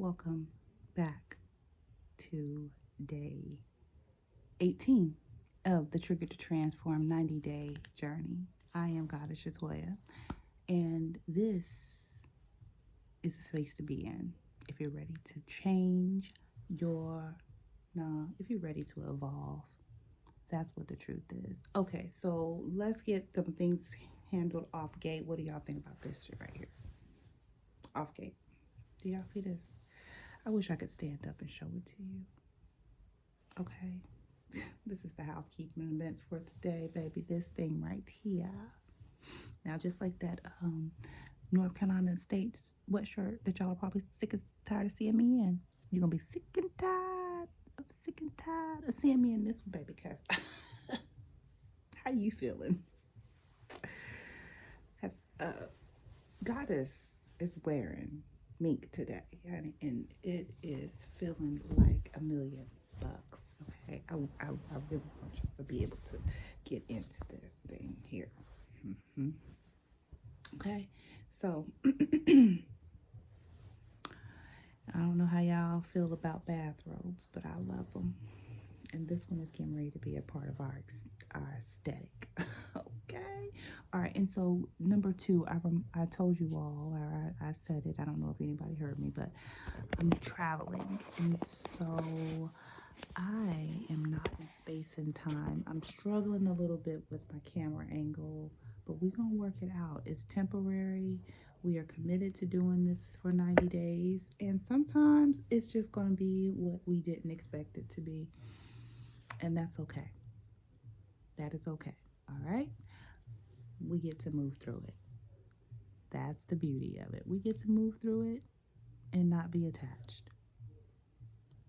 Welcome back to day 18 of the Trigger to Transform 90-Day Journey. I am Goddess Shatoya, and this is the space to be in if you're ready to change if you're ready to evolve. That's what the truth is. Okay, so let's get some things handled off gate. What do y'all think about this shit right here? Off gate. Do y'all see this? I wish I could stand up and show it to you. Okay. This is the housekeeping events for today, baby. This thing right here. Now, just like that North Carolina State sweatshirt that y'all are probably sick and tired of seeing me in. You're going to be sick and tired of seeing me in this one, baby, because how you feeling? Because Goddess is wearing mink today, and it is feeling like $1,000,000. Okay, I really want you to be able to get into this thing here. Okay, so I don't know how y'all feel about bathrobes, but I love them, and this one is getting ready to be a part of our aesthetic. Okay, all right. And so number 2, I told you all, or I said it, I don't know if anybody heard me, but I'm traveling, and so I am not in space and time. I'm struggling a little bit with my camera angle, but we're gonna work it out. It's temporary. We are committed to doing this for 90 days, and sometimes it's just gonna be what we didn't expect it to be, and that's okay. That is okay. All right, we get to move through it. That's the beauty of it. We get to move through it and not be attached.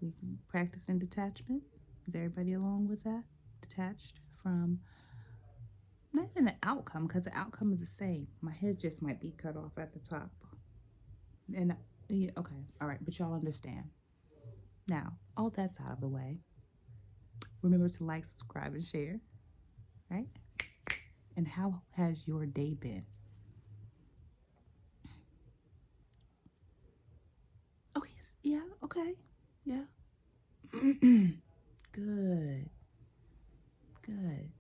We can practice in detachment. Is everybody along with that? Detached from not even the outcome, because the outcome is the same. My head just might be cut off at the top. And yeah, okay, all right, but y'all understand. Now, all that's out of the way. Remember to like, subscribe, and share, right? And how has your day been? Okay, yeah, okay, yeah. Good, good.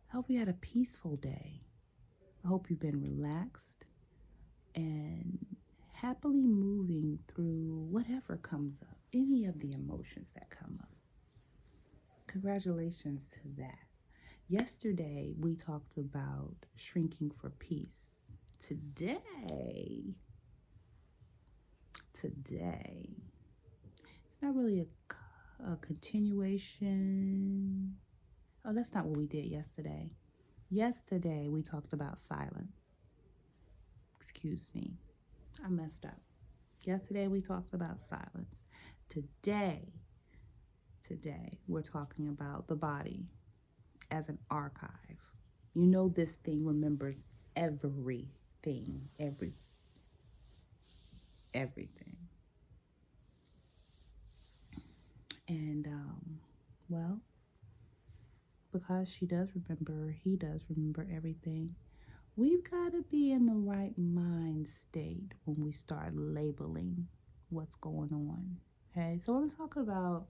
I hope you had a peaceful day. I hope you've been relaxed and happily moving through whatever comes up, any of the emotions that come up. Congratulations to that. Yesterday, we talked about shrinking for peace. Today, it's not really a continuation. Oh, that's not what we did yesterday. Yesterday, we talked about silence. Excuse me, I messed up. Yesterday, we talked about silence. Today, we're talking about the body as an archive. You know, this thing remembers everything, everything. And, well, because she does remember, he does remember everything, we've got to be in the right mind state when we start labeling what's going on. Okay, so we're talking about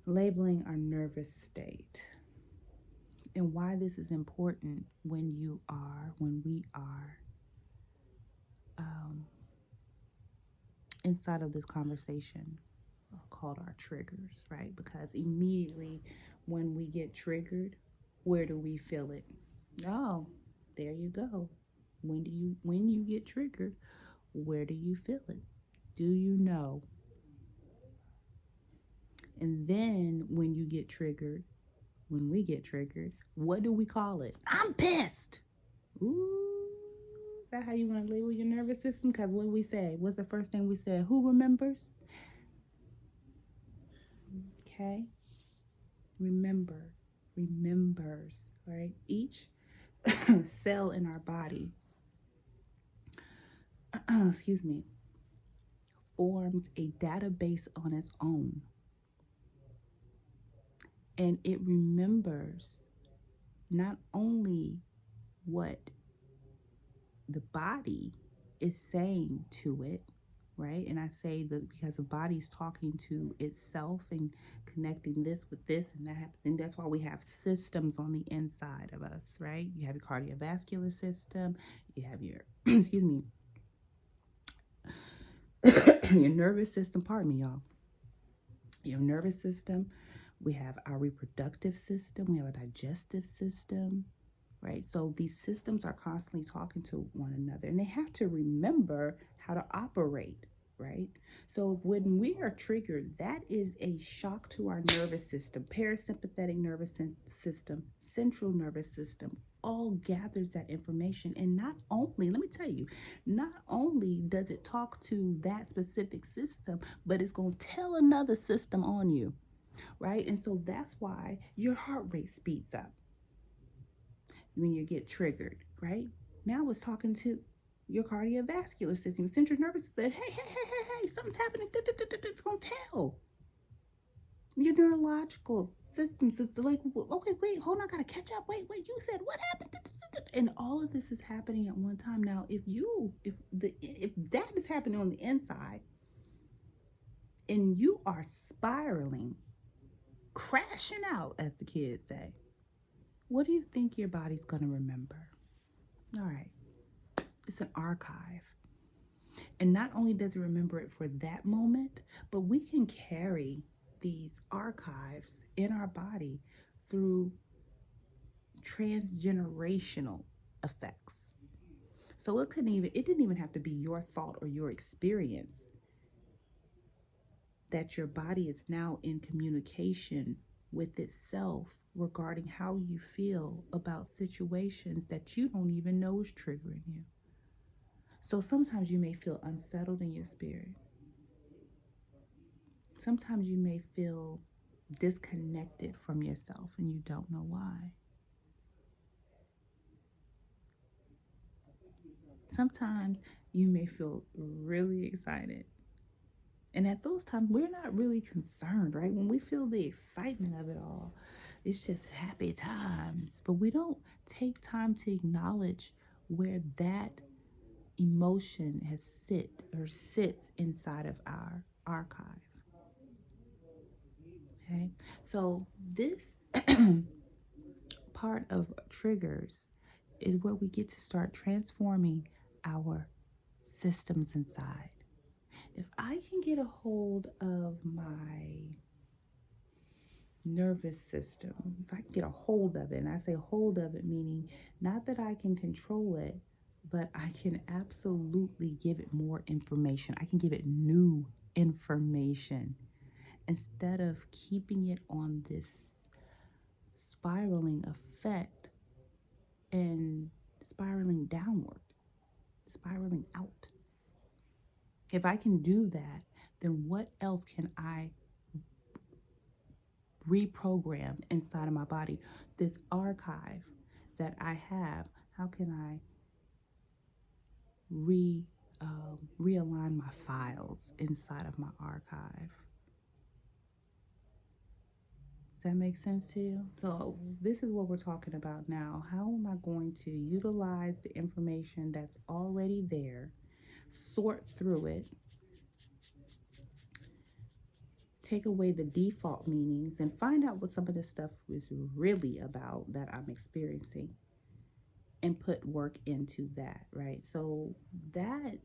labeling our nervous state and why this is important when we are inside of this conversation called our triggers, right? Because immediately when we get triggered, where do we feel it? Oh, there you go. When you get triggered, where do you feel it? Do you know? And then when we get triggered, what do we call it? I'm pissed. Ooh, is that how you want to label your nervous system? Because what do we say? What's the first thing we said? Who remembers? Okay. Remembers, right? Each cell in our body, excuse me, forms a database on its own. And it remembers not only what the body is saying to it, right? And I say that because the body's talking to itself and connecting this with this and that happens. And that's why we have systems on the inside of us, right? You have your cardiovascular system, you have your, excuse me, your nervous system, pardon me, y'all. Your nervous system, we have our reproductive system, we have a digestive system, right? So these systems are constantly talking to one another and they have to remember how to operate, right? So when we are triggered, that is a shock to our nervous system, parasympathetic nervous system, central nervous system, all gathers that information. And not only, let me tell you, not only does it talk to that specific system, but it's going to tell another system on you, right? And so that's why your heart rate speeds up when you get triggered, right? Now it's talking to your cardiovascular system, central nervous system. Hey, something's happening. It's going to tell. Your neurological systems, it's like, okay, wait, hold on, I gotta catch up. Wait, you said what happened? And all of this is happening at one time. Now, if that is happening on the inside, and you are spiraling, crashing out, as the kids say, what do you think your body's gonna remember? All right, it's an archive. And not only does it remember it for that moment, but we can carry these archives in our body through transgenerational effects. So it didn't even have to be your thought or your experience that your body is now in communication with itself regarding how you feel about situations that you don't even know is triggering you. So sometimes you may feel unsettled in your spirit. Sometimes you may feel disconnected from yourself and you don't know why. Sometimes you may feel really excited. And at those times, we're not really concerned, right? When we feel the excitement of it all, it's just happy times. But we don't take time to acknowledge where that emotion sits inside of our archive. Okay, so this part of triggers is where we get to start transforming our systems inside. If I can get a hold of my nervous system, if I can get a hold of it, and I say hold of it meaning not that I can control it, but I can absolutely give it more information. I can give it new information instead of keeping it on this spiraling effect and spiraling downward, spiraling out. If I can do that, then what else can I reprogram inside of my body? This archive that I have, how can I realign my files inside of my archive? Does that make sense to you? So this is what we're talking about now. How am I going to utilize the information that's already there, sort through it, take away the default meanings, and find out what some of this stuff is really about that I'm experiencing, and put work into that, right? So that,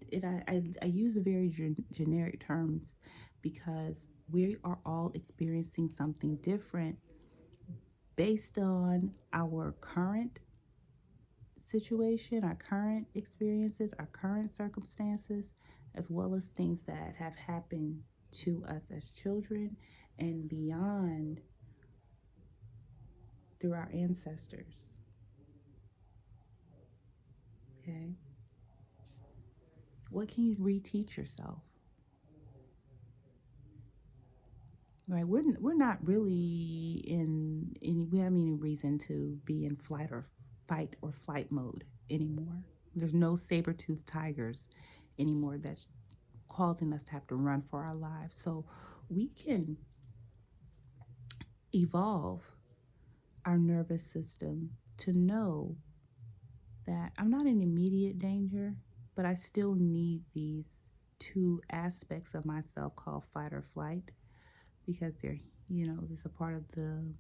I use very generic terms because we are all experiencing something different based on our current situation, our current experiences, our current circumstances, as well as things that have happened to us as children and beyond through our ancestors. Okay? What can you reteach yourself? Right? We're not really in any, we have any reason to be in fight or flight mode anymore. There's no saber-toothed tigers anymore that's causing us to have to run for our lives. So we can evolve our nervous system to know that I'm not in immediate danger, but I still need these two aspects of myself called fight or flight, because they're, there's a part of the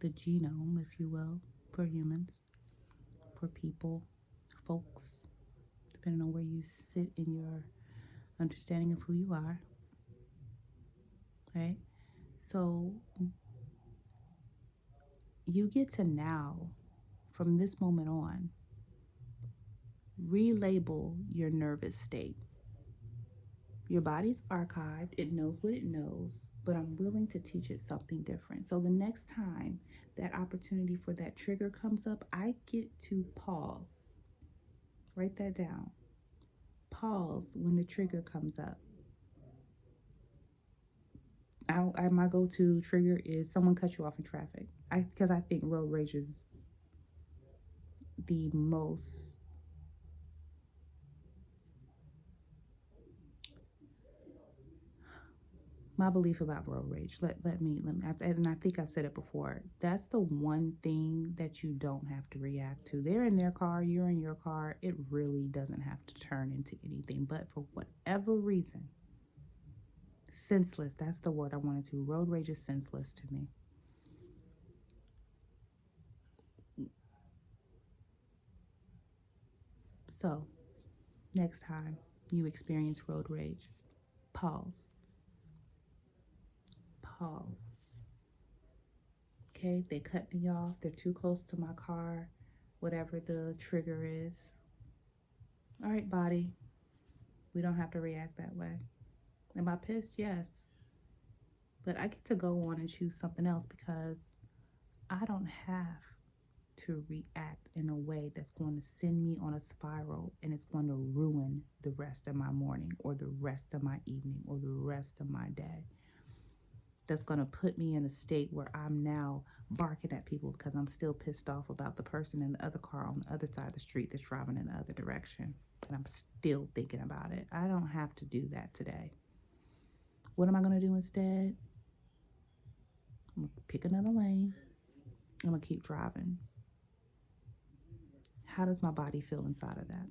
genome, if you will, for humans, for people, folks, depending on where you sit in your understanding of who you are, right? So you get to now, from this moment on, relabel your nervous state. Your body's archived, it knows what it knows, but I'm willing to teach it something different. So the next time that opportunity for that trigger comes up, I get to pause. Write that down. Pause when the trigger comes up. My go-to trigger is someone cut you off in traffic. Because I think road rage is the most my belief about road rage. Let me, and I think I said it before. That's the one thing that you don't have to react to. They're in their car, you're in your car. It really doesn't have to turn into anything. But for whatever reason, senseless. That's the word I wanted to. Road rage is senseless to me. So, next time you experience road rage, pause. Pause. Okay, they cut me off. They're too close to my car, whatever the trigger is. All right, body, we don't have to react that way. Am I pissed? Yes. But I get to go on and choose something else, because I don't have to react in a way that's going to send me on a spiral, and it's going to ruin the rest of my morning or the rest of my evening or the rest of my day. That's going to put me in a state where I'm now barking at people because I'm still pissed off about the person in the other car on the other side of the street that's driving in the other direction. And I'm still thinking about it. I don't have to do that today. What am I going to do instead? I'm going to pick another lane. I'm going to keep driving. How does my body feel inside of that?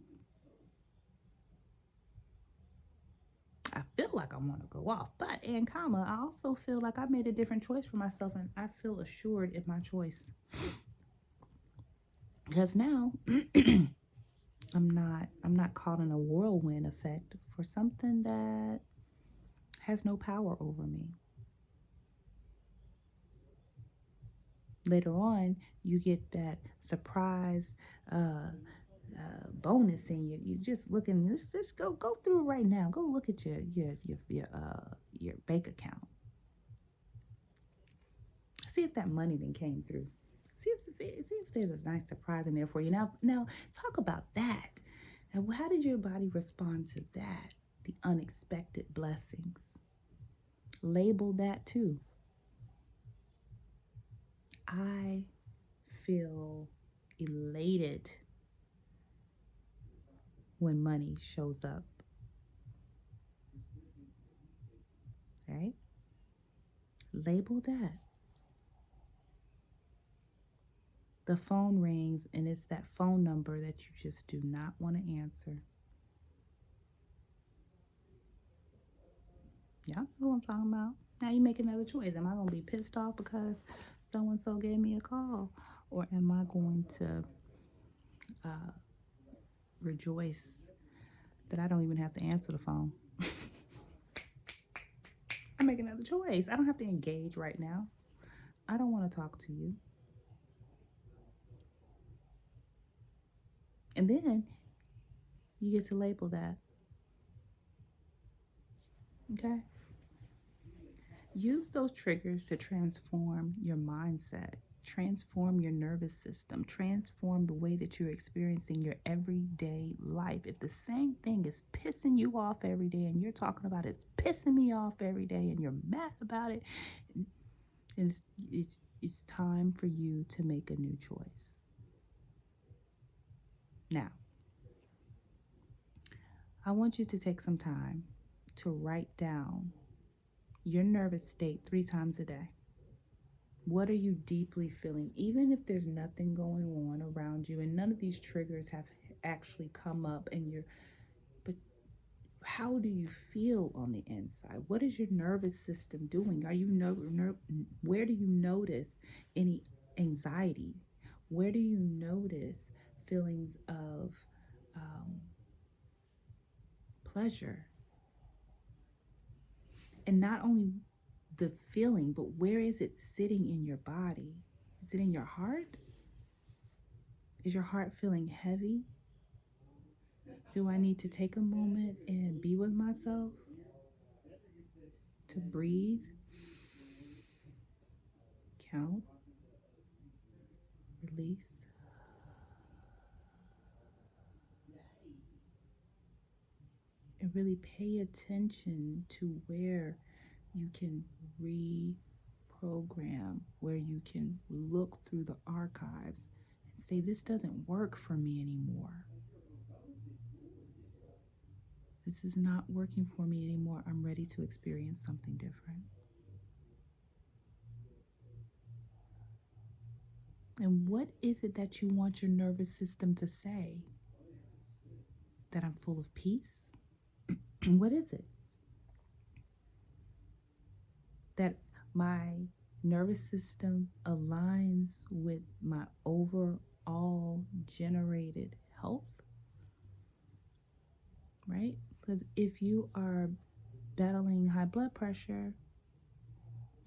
I feel like I want to go off, but I also feel like I made a different choice for myself, and I feel assured in my choice. Because now I'm not caught in a whirlwind effect for something that has no power over me. Later on, you get that surprise bonus, and you just looking. Just go through right now. Go look at your bank account. See if that money then came through. See if there's a nice surprise in there for you. Now talk about that. And how did your body respond to that? The unexpected blessings. Label that too. I feel elated when money shows up. Right? Label that. The phone rings, and it's that phone number that you just do not want to answer. Y'all know what I'm talking about. Now you make another choice. Am I going to be pissed off because so-and-so gave me a call? Or am I going to rejoice that I don't even have to answer the phone? I make another choice. I don't have to engage right now. I don't want to talk to you. And then you get to label that. Okay? Use those triggers to transform your mindset, transform your nervous system, transform the way that you're experiencing your everyday life. If the same thing is pissing you off every day, and you're talking about it's pissing me off every day, and you're mad about it, and it's time for you to make a new choice. Now, I want you to take some time to write down your nervous state 3 times a day. What are you deeply feeling? Even if there's nothing going on around you and none of these triggers have actually come up, but how do you feel on the inside? What is your nervous system doing? Are you where do you notice any anxiety? Where do you notice feelings of um, pleasure? And not only the feeling, but where is it sitting in your body? Is it in your heart? Is your heart feeling heavy? Do I need to take a moment and be with myself to breathe, count, release, and really pay attention to where you can reprogram, where you can look through the archives and say, this doesn't work for me anymore. This is not working for me anymore. I'm ready to experience something different. And what is it that you want your nervous system to say? That I'm full of peace? What is it? That my nervous system aligns with my overall generated health? Right? Because if you are battling high blood pressure,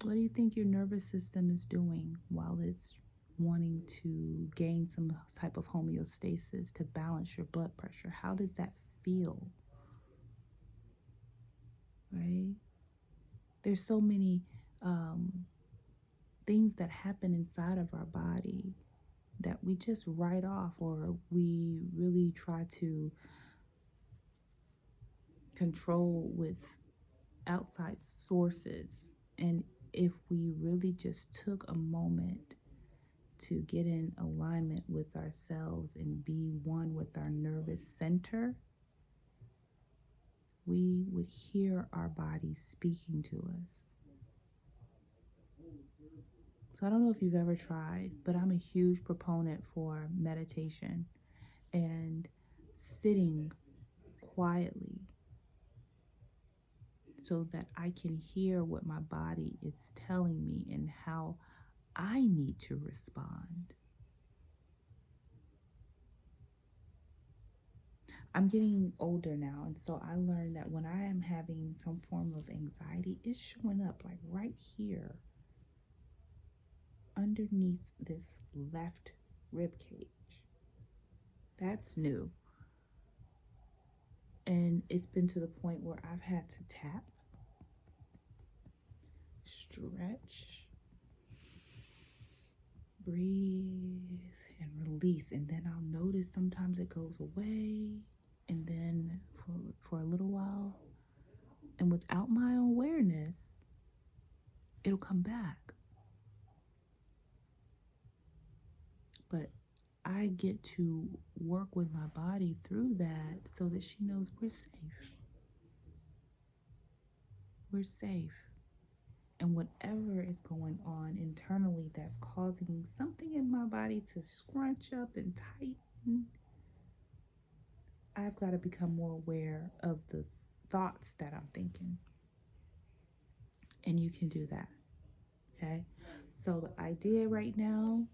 what do you think your nervous system is doing while it's wanting to gain some type of homeostasis to balance your blood pressure? How does that feel? Right? There's so many things that happen inside of our body that we just write off, or we really try to control with outside sources. And if we really just took a moment to get in alignment with ourselves and be one with our nervous center, we would hear our bodies speaking to us. So I don't know if you've ever tried, but I'm a huge proponent for meditation and sitting quietly so that I can hear what my body is telling me and how I need to respond. I'm getting older now, and so I learned that when I am having some form of anxiety, it's showing up like right here underneath this left rib cage. That's new. And it's been to the point where I've had to tap, stretch, breathe, and release. And then I'll notice sometimes it goes away, and then for a little while, and without my awareness, it'll come back. But I get to work with my body through that so that she knows we're safe. We're safe. And whatever is going on internally that's causing something in my body to scrunch up and tighten, I've got to become more aware of the thoughts that I'm thinking. And you can do that. Okay? So the idea right now,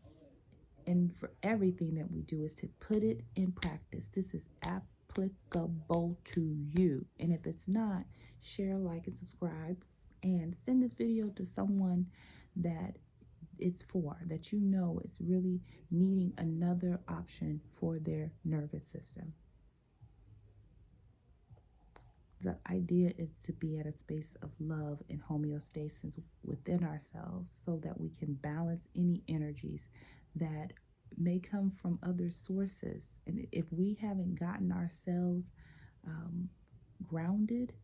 and for everything that we do, is to put it in practice. This is applicable to you. And if it's not, share, like, and subscribe, and send this video to someone that it's for, that you know is really needing another option for their nervous system. The idea is to be at a space of love and homeostasis within ourselves so that we can balance any energies that may come from other sources. And if we haven't gotten ourselves grounded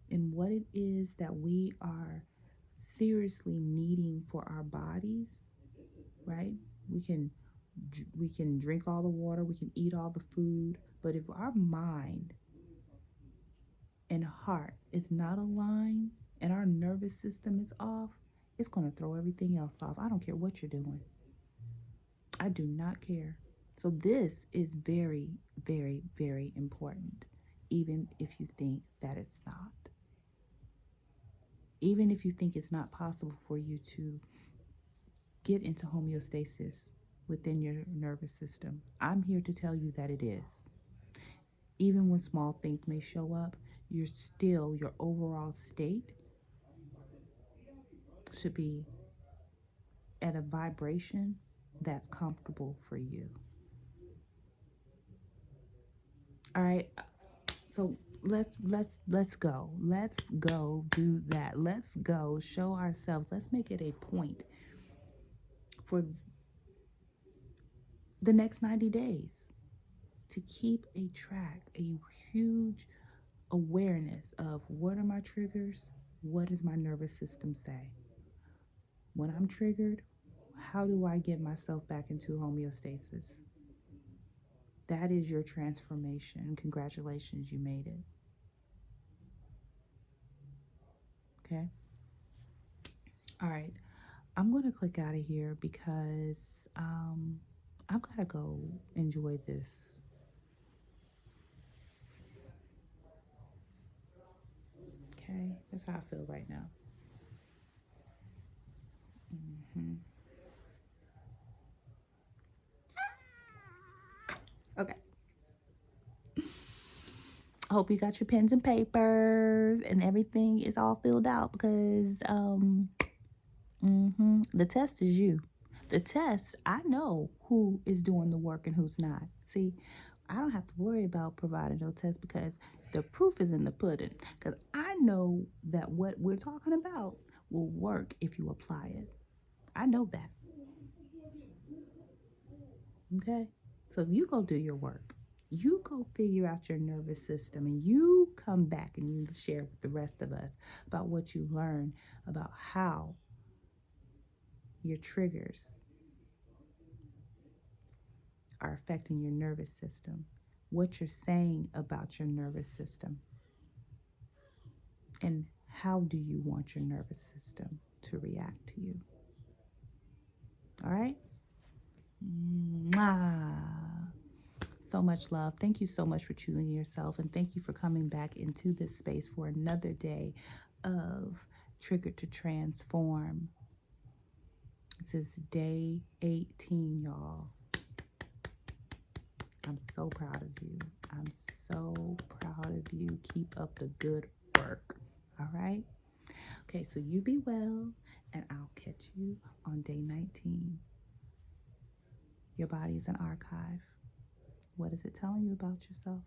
in what it is that we are seriously needing for our bodies, right? We can drink all the water, we can eat all the food, but if our mind and heart is not aligned and our nervous system is off, it's going to throw everything else off. I don't care what you're doing. I do not care. So this is very, very, very important. even if you think that it's not. Even if you think it's not possible for you to get into homeostasis within your nervous system, I'm here to tell you that it is. Even when small things may show up, your overall state should be at a vibration that's comfortable for you. All right. So let's go. Let's go do that. Let's go show ourselves. Let's make it a point for the next 90 days to keep a track, a huge awareness of what are my triggers? What does my nervous system say? When I'm triggered, how do I get myself back into homeostasis? That is your transformation. Congratulations, you made it. Okay? All right. I'm going to click out of here because I've got to go enjoy this. Okay? That's how I feel right now. Okay. I hope you got your pens and papers and everything is all filled out because the test is you. The test, I know who is doing the work and who's not. See, I don't have to worry about providing no test because the proof is in the pudding. Because I know that what we're talking about will work if you apply it. I know that. Okay? So you go do your work. You go figure out your nervous system and you come back and you share with the rest of us about what you learned about how your triggers are affecting your nervous system, what you're saying about your nervous system, and how do you want your nervous system to react to you. All right? Mwah. So much love. Thank you so much for choosing yourself, and thank you for coming back into this space for another day of Triggered to Transform. This is day 18, y'all. I'm so proud of you. I'm so proud of you. Keep up the good work. All right? Okay, so you be well, and I'll catch you on day 19. Your body is an archive. What is it telling you about yourself?